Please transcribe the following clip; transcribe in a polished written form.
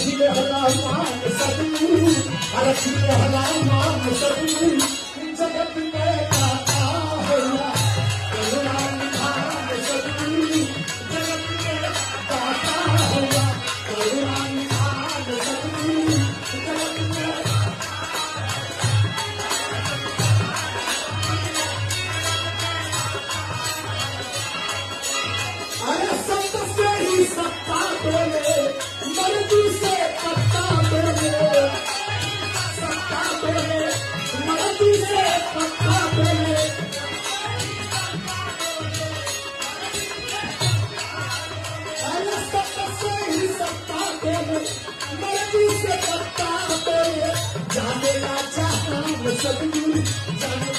अरखिले हला मान सतगुरु अरखिले हला मान सतगुरु जगत में दाता होला करुणा निधान सतगुरु जगत में दाता होला करुणा निधान सतगुरु जगत में अरे सत्य से ही सत्ता बोले मर्जी से पत्ता बोले सत्ता बोले मर्जी से पत्ता बोले अरे सत्य से ही सत्ता बोले मर्जी से पत्ता बोले जाने ना जहां सतगुरु जाने